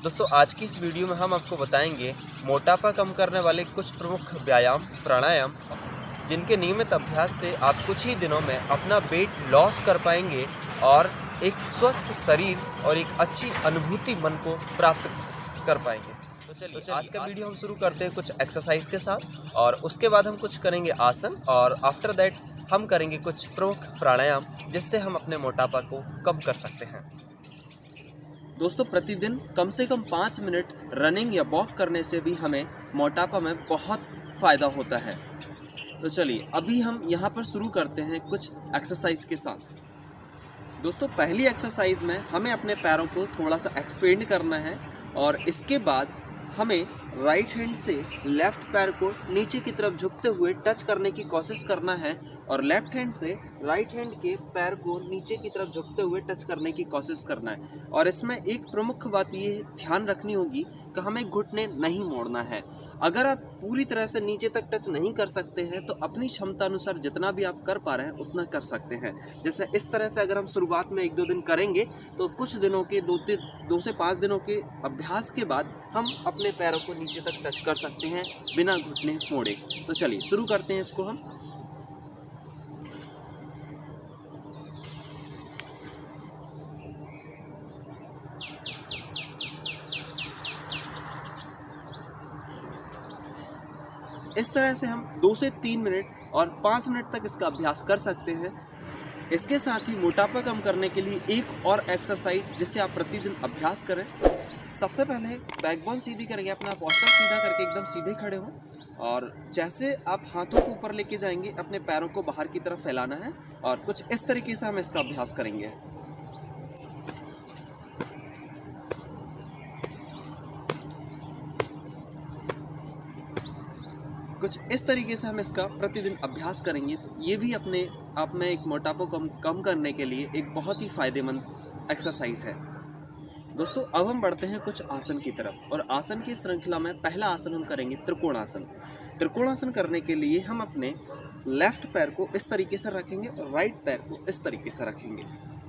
दोस्तों आज की इस वीडियो में हम आपको बताएंगे मोटापा कम करने वाले कुछ प्रमुख व्यायाम प्राणायाम जिनके नियमित अभ्यास से आप कुछ ही दिनों में अपना वेट लॉस कर पाएंगे और एक स्वस्थ शरीर और एक अच्छी अनुभूति मन को प्राप्त कर पाएंगे। तो चलिए आज का वीडियो हम शुरू करते हैं कुछ एक्सरसाइज के साथ और उसके बाद हम कुछ करेंगे आसन और आफ्टर दैट हम करेंगे कुछ प्रमुख प्राणायाम जिससे हम अपने मोटापा को कम कर सकते हैं। दोस्तों प्रतिदिन कम से कम 5 मिनट रनिंग या वॉक करने से भी हमें मोटापा में बहुत फ़ायदा होता है। तो चलिए अभी हम यहाँ पर शुरू करते हैं कुछ एक्सरसाइज के साथ। दोस्तों पहली एक्सरसाइज में हमें अपने पैरों को थोड़ा सा एक्सपेंड करना है और इसके बाद हमें राइट हैंड से लेफ़्ट पैर को नीचे की तरफ झुकते हुए टच करने की कोशिश करना है और लेफ़्ट हैंड से राइट हैंड के पैर को नीचे की तरफ झुकते हुए टच करने की कोशिश करना है। और इसमें एक प्रमुख बात ये ध्यान रखनी होगी कि हमें घुटने नहीं मोड़ना है। अगर आप पूरी तरह से नीचे तक टच नहीं कर सकते हैं तो अपनी क्षमता अनुसार जितना भी आप कर पा रहे हैं उतना कर सकते हैं। जैसे इस तरह से अगर हम शुरुआत में 1-2 दिन करेंगे तो कुछ दिनों के 2 से 5 दिनों के अभ्यास के बाद हम अपने पैरों को नीचे तक टच कर सकते हैं बिना घुटने मोड़े। तो चलिए शुरू करते हैं इसको हम। इस तरह से हम 2 से 3 मिनट और 5 मिनट तक इसका अभ्यास कर सकते हैं। इसके साथ ही मोटापा कम करने के लिए एक और एक्सरसाइज जिससे आप प्रतिदिन अभ्यास करें। सबसे पहले बैकबोन सीधी करेंगे, अपना पोस्चर सीधा करके एकदम सीधे खड़े हों और जैसे आप हाथों को ऊपर लेके जाएंगे अपने पैरों को बाहर की तरफ फैलाना है और कुछ इस तरीके से हम इसका अभ्यास करेंगे। कुछ इस तरीके से हम इसका प्रतिदिन अभ्यास करेंगे। ये भी अपने आप में एक मोटापा कम करने के लिए एक बहुत ही फ़ायदेमंद एक्सरसाइज है। दोस्तों अब हम बढ़ते हैं कुछ आसन की तरफ और आसन की श्रृंखला में पहला आसन हम करेंगे त्रिकोणासन। त्रिकोणासन करने के लिए हम अपने लेफ़्ट पैर को इस तरीके से रखेंगे और राइट पैर को इस तरीके से रखेंगे।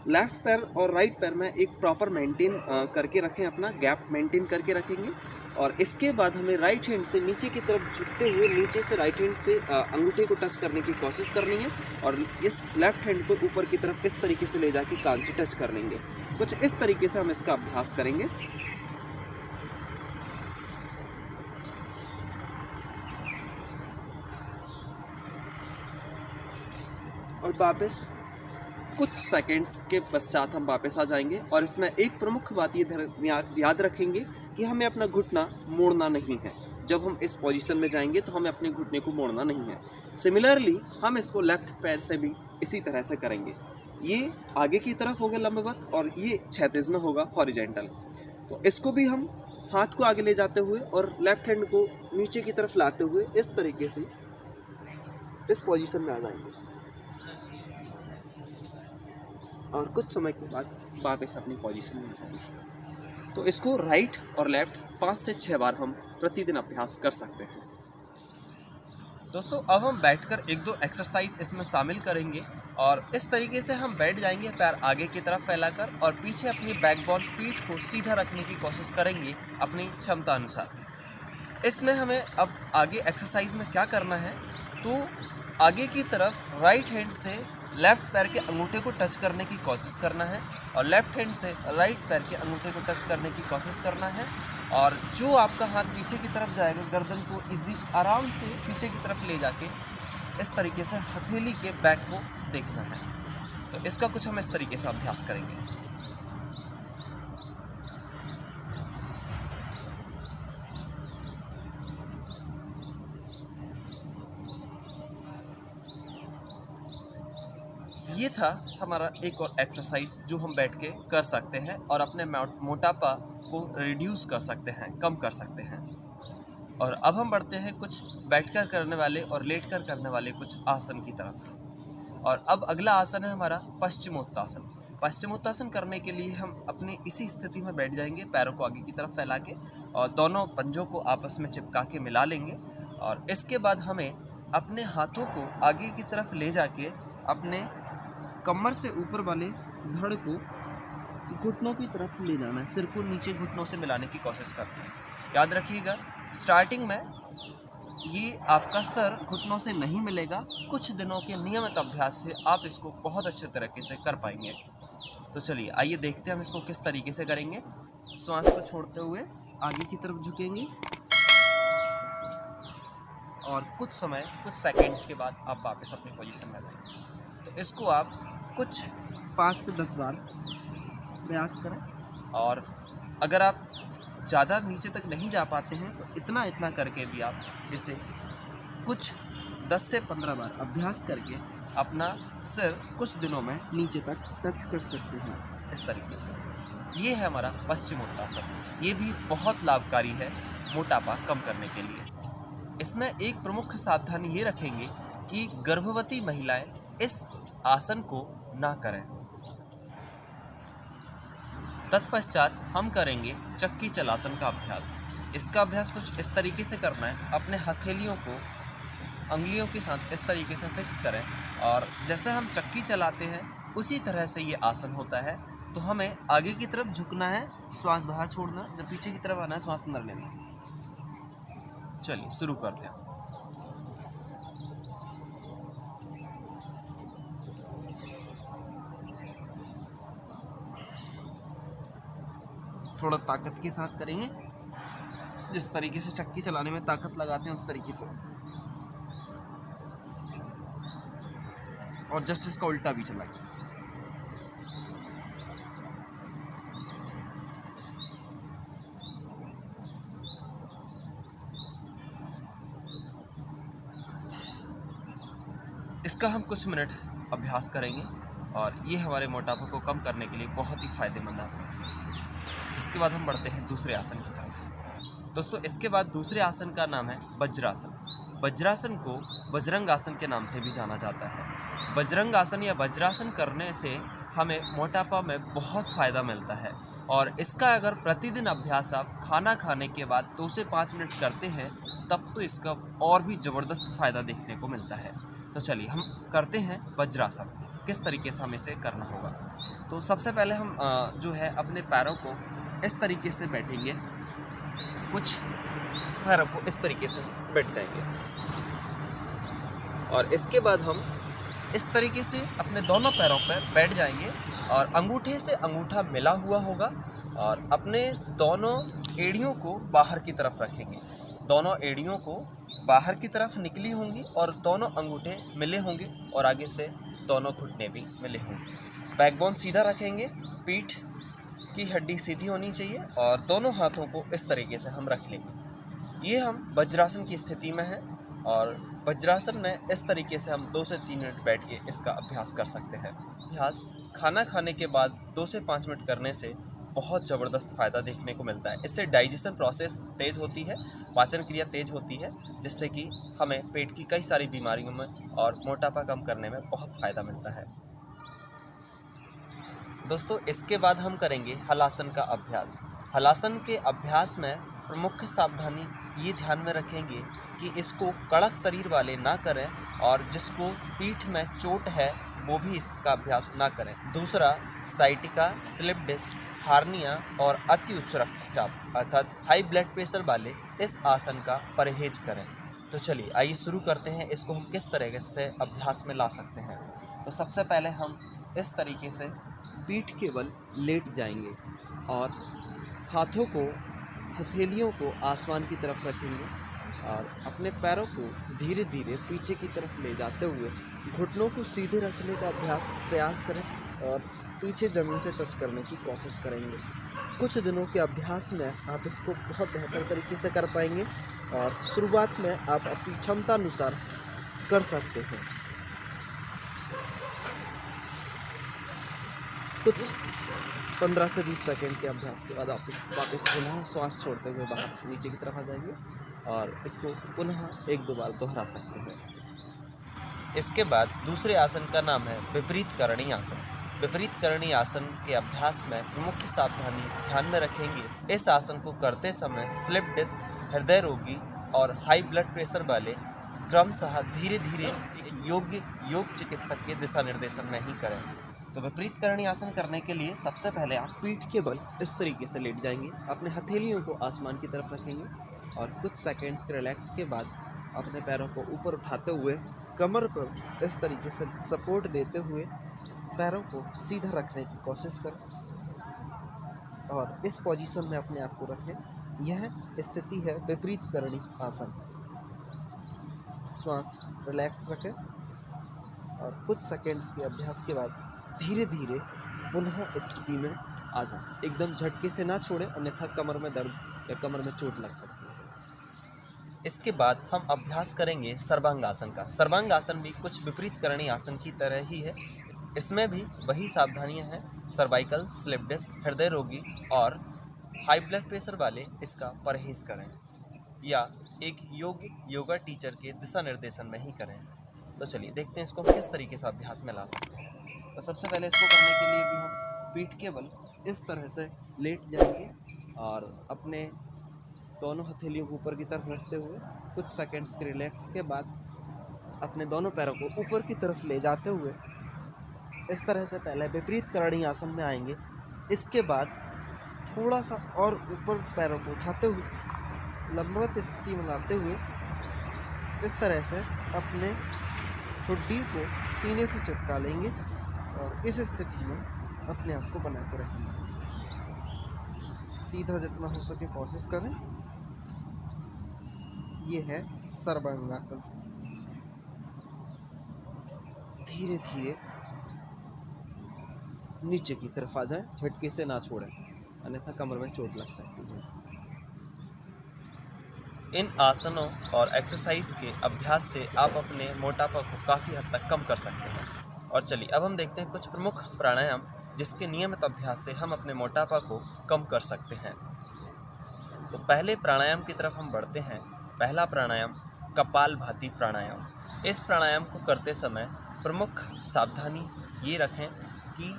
लेफ़्ट पैर और राइट पैर में एक प्रॉपर मेंटेन करके रखें, अपना गैप मेंटेन करके रखेंगे और इसके बाद हमें राइट हैंड से नीचे की तरफ झुकते हुए नीचे से राइट हैंड से अंगूठे को टच करने की कोशिश करनी है और इस लेफ़्ट हैंड को ऊपर की तरफ इस तरीके से ले जाके कान से टच कर लेंगे। कुछ इस तरीके से हम इसका अभ्यास करेंगे। और वापस कुछ सेकंड्स के पश्चात हम वापस आ जाएंगे और इसमें एक प्रमुख बात ये याद रखेंगे कि हमें अपना घुटना मोड़ना नहीं है। जब हम इस पोजीशन में जाएंगे तो हमें अपने घुटने को मोड़ना नहीं है। सिमिलरली हम इसको लेफ़्ट पैर से भी इसी तरह से करेंगे। ये आगे की तरफ होगा लंबवत और ये क्षैतिज में होगा हॉरिजॉन्टल। तो इसको भी हम हाथ को आगे ले जाते हुए और लेफ़्ट हैंड को नीचे की तरफ लाते हुए इस तरीके से इस पोजीशन में आ जाएंगे और कुछ समय के बाद वापस अपनी पोजीशन में जाएंगे। तो इसको राइट और लेफ़्ट 5 से 6 बार हम प्रतिदिन अभ्यास कर सकते हैं। दोस्तों अब हम बैठकर 1-2 एक्सरसाइज इसमें शामिल करेंगे और इस तरीके से हम बैठ जाएंगे, पैर आगे की तरफ फैलाकर और पीछे अपनी बैकबोन पीठ को सीधा रखने की कोशिश करेंगे अपनी क्षमता अनुसार। इसमें हमें अब आगे एक्सरसाइज में क्या करना है तो आगे की तरफ राइट हैंड से लेफ़्ट पैर के अंगूठे को टच करने की कोशिश करना है और लेफ़्ट हैंड से राइट पैर के अंगूठे को टच करने की कोशिश करना है और जो आपका हाथ पीछे की तरफ जाएगा गर्दन को आराम से पीछे की तरफ ले जाके इस तरीके से हथेली के बैक को देखना है। तो इसका कुछ हम इस तरीके से अभ्यास करेंगे। ये था हमारा एक और एक्सरसाइज जो हम बैठ के कर सकते हैं और अपने मोटापा को रिड्यूस कर सकते हैं, कम कर सकते हैं। और अब हम बढ़ते हैं कुछ बैठकर करने वाले और लेटकर करने वाले कुछ आसन की तरफ। और अब अगला आसन है हमारा पश्चिमोत्तासन। पश्चिमोत्तासन करने के लिए हम अपनी इसी स्थिति में बैठ जाएंगे, पैरों को आगे की तरफ फैला के और दोनों पंजों को आपस में चिपका के मिला लेंगे और इसके बाद हमें अपने हाथों को आगे की तरफ ले जाके अपने कमर से ऊपर वाले धड़ को घुटनों की तरफ ले जाना है, सिर को नीचे घुटनों से मिलाने की कोशिश करते हैं। याद रखिएगा, स्टार्टिंग में ये आपका सर घुटनों से नहीं मिलेगा। कुछ दिनों के नियमित अभ्यास से आप इसको बहुत अच्छे तरीके से कर पाएंगे। तो चलिए आइए देखते हैं हम इसको किस तरीके से करेंगे। श्वास को छोड़ते हुए आगे की तरफ झुकेंगे और कुछ समय, कुछ सेकंड्स के बाद आप वापस अपनी पोजीशन में जाएंगे। तो इसको आप कुछ 5 से 10 बार प्रयास करें। और अगर आप ज़्यादा नीचे तक नहीं जा पाते हैं तो इतना करके भी आप इसे कुछ 10 से 15 बार अभ्यास करके अपना सिर कुछ दिनों में नीचे तक टच कर सकते हैं। इस तरीके से ये है हमारा पश्चिमोत्तासन। ये भी बहुत लाभकारी है मोटापा कम करने के लिए। इसमें एक प्रमुख सावधानी ये रखेंगे कि गर्भवती महिलाएं इस आसन को ना करें। तत्पश्चात हम करेंगे चक्की चलासन का अभ्यास। इसका अभ्यास कुछ इस तरीके से करना है। अपने हथेलियों को अंगुलियों के साथ इस तरीके से फिक्स करें और जैसे हम चक्की चलाते हैं उसी तरह से ये आसन होता है। तो हमें आगे की तरफ झुकना है, श्वास बाहर छोड़ना, जब पीछे की तरफ आना है श्वास अंदर लेना। चलिए शुरू करते हैं। थोड़ा ताकत के साथ करेंगे, जिस तरीके से चक्की चलाने में ताकत लगाते हैं उस तरीके से, और जस्ट इसका उल्टा भी चलाएं। इसका हम कुछ मिनट अभ्यास करेंगे और ये हमारे मोटापे को कम करने के लिए बहुत ही फायदेमंद आसन है। इसके बाद हम बढ़ते हैं दूसरे आसन की तरफ। दोस्तों, इसके बाद दूसरे आसन का नाम है वज्रासन। वज्रासन को बजरंग आसन के नाम से भी जाना जाता है। बजरंग आसन या वज्रासन करने से हमें मोटापा में बहुत फ़ायदा मिलता है और इसका अगर प्रतिदिन अभ्यास आप खाना खाने के बाद 2 से 5 मिनट करते हैं तब तो इसका और भी ज़बरदस्त फ़ायदा देखने को मिलता है। तो चलिए हम करते हैं वज्रासन। किस तरीके से हमें इसे करना होगा। तो सबसे पहले हम जो है अपने पैरों को इस तरीके से बैठेंगे, कुछ पैरों को इस तरीके से बैठ जाएंगे और इसके बाद हम इस तरीके से अपने दोनों पैरों पर बैठ जाएंगे और अंगूठे से अंगूठा मिला हुआ होगा और अपने दोनों एड़ियों को बाहर की तरफ रखेंगे। दोनों एड़ियों को बाहर की तरफ निकली होंगी और दोनों अंगूठे मिले होंगे और आगे से दोनों घुटने भी मिले होंगे। बैकबोन सीधा रखेंगे, पीठ की हड्डी सीधी होनी चाहिए और दोनों हाथों को इस तरीके से हम रख लेंगे। ये हम वज्रासन की स्थिति में हैं और वज्रासन में इस तरीके से हम 2 से 3 मिनट बैठ के इसका अभ्यास कर सकते हैं। अभ्यास खाना खाने के बाद 2 से 5 मिनट करने से बहुत ज़बरदस्त फ़ायदा देखने को मिलता है। इससे डाइजेशन प्रोसेस तेज़ होती है, पाचन क्रिया तेज़ होती है, जिससे कि हमें पेट की कई सारी बीमारियों में और मोटापा कम करने में बहुत फ़ायदा मिलता है। दोस्तों, इसके बाद हम करेंगे हलासन का अभ्यास। हलासन के अभ्यास में प्रमुख सावधानी ये ध्यान में रखेंगे कि इसको कड़क शरीर वाले ना करें और जिसको पीठ में चोट है वो भी इसका अभ्यास ना करें। दूसरा, साइटिका, स्लिप डिस्क, हार्निया और अति उच्च रक्तचाप अर्थात हाई ब्लड प्रेशर वाले इस आसन का परहेज करें। तो चलिए आइए शुरू करते हैं, इसको हम किस तरीके से अभ्यास में ला सकते हैं। तो सबसे पहले हम इस तरीके से पीठ के बल लेट जाएंगे और हाथों को, हथेलियों को आसमान की तरफ रखेंगे और अपने पैरों को धीरे धीरे पीछे की तरफ ले जाते हुए घुटनों को सीधे रखने का प्रयास करें और पीछे ज़मीन से टच करने की कोशिश करेंगे। कुछ दिनों के अभ्यास में आप इसको बहुत बेहतर तरीके से कर पाएंगे और शुरुआत में आप अपनी क्षमता अनुसार कर सकते हैं। कुछ 15 से 20 सेकंड के अभ्यास के बाद आप वापस पुनः श्वास छोड़ते हुए बाहर नीचे की तरफ आ जाएंगे और इसको पुनः 1-2 बार दोहरा सकते हैं। इसके बाद दूसरे आसन का नाम है विपरीत करणी आसन। विपरीत करणी आसन के अभ्यास में प्रमुख सावधानी ध्यान में रखेंगे। इस आसन को करते समय स्लिप डिस्क, हृदय रोगी और हाई ब्लड प्रेशर वाले क्रमशः धीरे धीरे योग चिकित्सक के दिशा निर्देशन में ही करें। तो विपरीत करणी आसन करने के लिए सबसे पहले आप पीठ के बल इस तरीके से लेट जाएंगे, अपने हथेलियों को आसमान की तरफ रखेंगे और कुछ सेकंड्स के रिलैक्स के बाद अपने पैरों को ऊपर उठाते हुए कमर पर इस तरीके से सपोर्ट देते हुए पैरों को सीधा रखने की कोशिश करें और इस पोजीशन में अपने आप को रखें। यह स्थिति है विपरीत करणी आसन। श्वास रिलैक्स रखें और कुछ सेकंड्स के अभ्यास के बाद धीरे धीरे पुनः स्थिति में आ जाए। एकदम झटके से ना छोड़ें, अन्यथा कमर में दर्द या कमर में चोट लग सकती है। इसके बाद हम अभ्यास करेंगे सर्वांगासन का। सर्वांगासन भी कुछ विपरीत करणी आसन की तरह ही है। इसमें भी वही सावधानियां हैं। सर्वाइकल, स्लिप डिस्क, हृदय रोगी और हाई ब्लड प्रेशर वाले इसका परहेज करें या एक योगा टीचर के दिशा निर्देशन में ही करें। तो चलिए देखते हैं इसको हम किस तरीके से अभ्यास में ला सकते हैं। तो सबसे पहले इसको करने के लिए भी हम पीठ के बल इस तरह से लेट जाएंगे और अपने दोनों हथेलियों को ऊपर की तरफ रखते हुए कुछ सेकंड्स के रिलैक्स के बाद अपने दोनों पैरों को ऊपर की तरफ ले जाते हुए इस तरह से पहले विपरीत करणी आसन में आएंगे। इसके बाद थोड़ा सा और ऊपर पैरों को उठाते हुए लंबवत स्थिति में लाते हुए इस तरह से अपने ठुड्डी को सीने से चिपका लेंगे और इस स्थिति में अपने आप को बना के रखेंगे। सीधा जितना हो सके कोशिश करें। ये है सर्वांगासन। धीरे धीरे नीचे की तरफ आ जाएं, झटके से ना छोड़ें, अन्यथा कमर में चोट लग सकती है। इन आसनों और एक्सरसाइज के अभ्यास से आप अपने मोटापा को काफ़ी हद तक कम कर सकते हैं। और चलिए अब हम देखते हैं कुछ प्रमुख प्राणायाम जिसके नियमित अभ्यास से हम अपने मोटापा को कम कर सकते हैं। तो पहले प्राणायाम की तरफ हम बढ़ते हैं। पहला प्राणायाम कपालभाति प्राणायाम। इस प्राणायाम को करते समय प्रमुख सावधानी ये रखें कि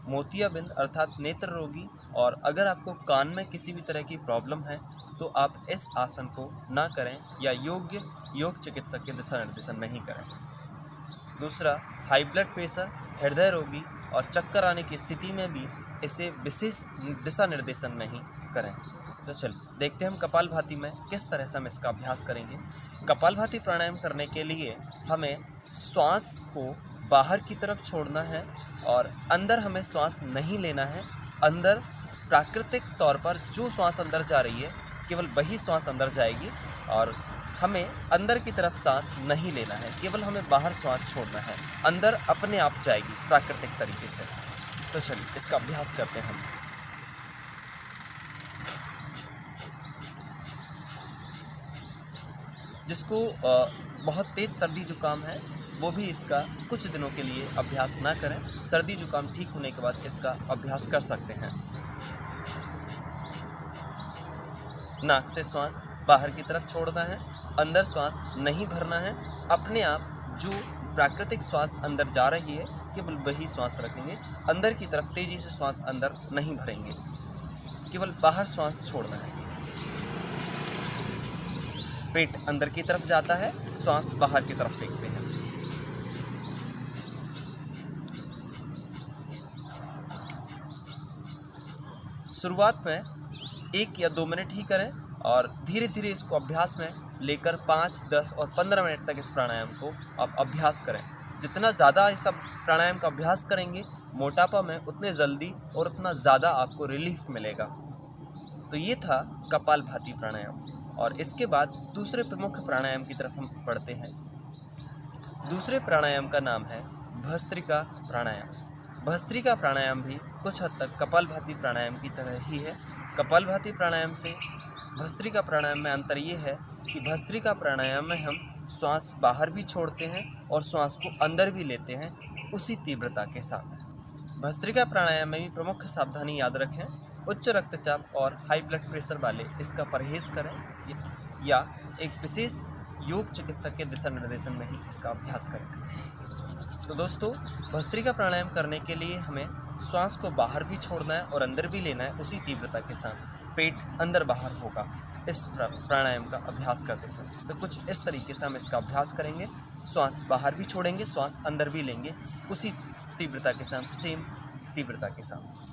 मोतियाबिंद अर्थात नेत्र रोगी और अगर आपको कान में किसी भी तरह की प्रॉब्लम है तो आप इस आसन को ना करें या योग चिकित्सक के दिशा निर्देशन में ही करें। दूसरा, हाई ब्लड प्रेशर, हृदय रोगी और चक्कर आने की स्थिति में भी इसे विशेष दिशा निर्देशन में ही करें। तो चलिए देखते हैं हम कपालभाति में किस तरह से हम इसका अभ्यास करेंगे। कपालभाति प्राणायाम करने के लिए हमें श्वास को बाहर की तरफ छोड़ना है और अंदर हमें श्वास नहीं लेना है। अंदर प्राकृतिक तौर पर जो श्वास अंदर जा रही है केवल वही श्वास अंदर जाएगी और हमें अंदर की तरफ सांस नहीं लेना है, केवल हमें बाहर श्वास छोड़ना है। अंदर अपने आप जाएगी प्राकृतिक तरीके से। तो चलिए इसका अभ्यास करते हैं हम। जिसको बहुत तेज़ सर्दी जुकाम है वो भी इसका कुछ दिनों के लिए अभ्यास ना करें। सर्दी जुकाम ठीक होने के बाद इसका अभ्यास कर सकते हैं। नाक से श्वास बाहर की तरफ छोड़ना है, अंदर श्वास नहीं भरना है। अपने आप जो प्राकृतिक श्वास अंदर जा रही है केवल वही श्वास रखेंगे। अंदर की तरफ तेज़ी से श्वास अंदर नहीं भरेंगे, केवल बाहर श्वास छोड़ना है। पेट अंदर की तरफ जाता है, श्वास बाहर की तरफ फेंकते हैं। शुरुआत में 1 या 2 मिनट ही करें और धीरे धीरे इसको अभ्यास में लेकर 5, 10 और 15 मिनट तक इस प्राणायाम को आप अभ्यास करें। जितना ज़्यादा इस प्राणायाम का अभ्यास करेंगे मोटापा में उतने जल्दी और उतना ज़्यादा आपको रिलीफ मिलेगा। तो ये था कपालभाति प्राणायाम। और इसके बाद दूसरे प्रमुख प्राणायाम की तरफ हम बढ़ते हैं। दूसरे प्राणायाम का नाम है भस्त्रिका प्राणायाम। भस्त्रिका प्राणायाम भी कुछ हद तक कपालभाति प्राणायाम की तरह ही है। कपालभाति प्राणायाम से भस्त्रिका प्राणायाम में अंतर ये है कि भस्त्रिका प्राणायाम में हम श्वास बाहर भी छोड़ते हैं और श्वास को अंदर भी लेते हैं उसी तीव्रता के साथ। भस्त्रिका प्राणायाम में भी प्रमुख सावधानी याद रखें, उच्च रक्तचाप और हाई ब्लड प्रेशर वाले इसका परहेज करें या एक विशेष योग चिकित्सक के दिशा निर्देशन में ही इसका अभ्यास करें। तो दोस्तों, भस्त्रिका प्राणायाम करने के लिए हमें श्वास को बाहर भी छोड़ना है और अंदर भी लेना है उसी तीव्रता के साथ। पेट अंदर बाहर होगा इस प्राणायाम का अभ्यास करते समय। तो कुछ इस तरीके से हम इसका अभ्यास करेंगे। श्वास बाहर भी छोड़ेंगे, श्वास अंदर भी लेंगे उसी तीव्रता के साथ, सेम तीव्रता के साथ।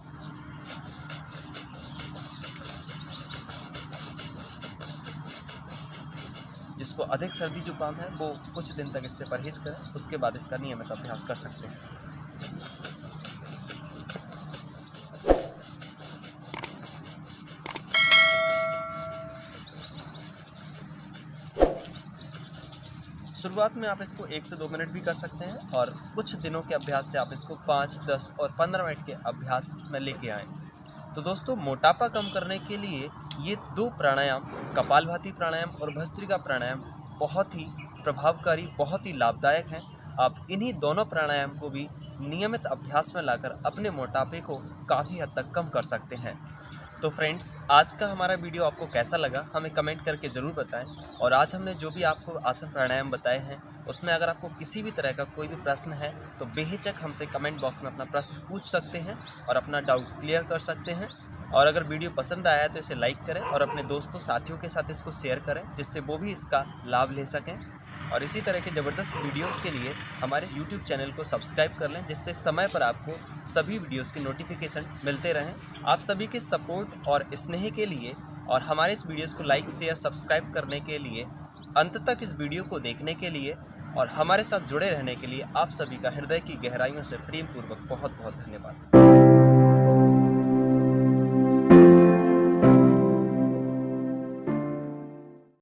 जिसको अधिक सर्दी जुकाम है वो कुछ दिन तक इससे परहेज करें, उसके बाद इसका नियमित अभ्यास कर सकते हैं। शुरुआत में आप इसको 1 से 2 मिनट भी कर सकते हैं और कुछ दिनों के अभ्यास से आप इसको 5, 10 और 15 मिनट के अभ्यास में लेके आएँ। तो दोस्तों, मोटापा कम करने के लिए ये 2 प्राणायाम, कपालभाति प्राणायाम और भस्त्रिका प्राणायाम, बहुत ही प्रभावकारी, बहुत ही लाभदायक हैं। आप इन्हीं दोनों प्राणायाम को भी नियमित अभ्यास में लाकर अपने मोटापे को काफ़ी हद तक कम कर सकते हैं। तो फ्रेंड्स, आज का हमारा वीडियो आपको कैसा लगा हमें कमेंट करके ज़रूर बताएं। और आज हमने जो भी आपको आसन प्राणायाम बताए हैं उसमें अगर आपको किसी भी तरह का कोई भी प्रश्न है तो बेहिचक हमसे कमेंट बॉक्स में अपना प्रश्न पूछ सकते हैं और अपना डाउट क्लियर कर सकते हैं। और अगर वीडियो पसंद आया तो इसे लाइक करें और अपने दोस्तों साथियों के साथ इसको शेयर करें, जिससे वो भी इसका लाभ ले सकें। और इसी तरह के ज़बरदस्त वीडियोस के लिए हमारे YouTube चैनल को सब्सक्राइब कर लें, जिससे समय पर आपको सभी वीडियोस की नोटिफिकेशन मिलते रहें। आप सभी के सपोर्ट और स्नेह के लिए और हमारे इस वीडियोस को लाइक, शेयर, सब्सक्राइब करने के लिए, अंत तक इस वीडियो को देखने के लिए और हमारे साथ जुड़े रहने के लिए आप सभी का हृदय की गहराइयों से प्रेमपूर्वक बहुत बहुत धन्यवाद।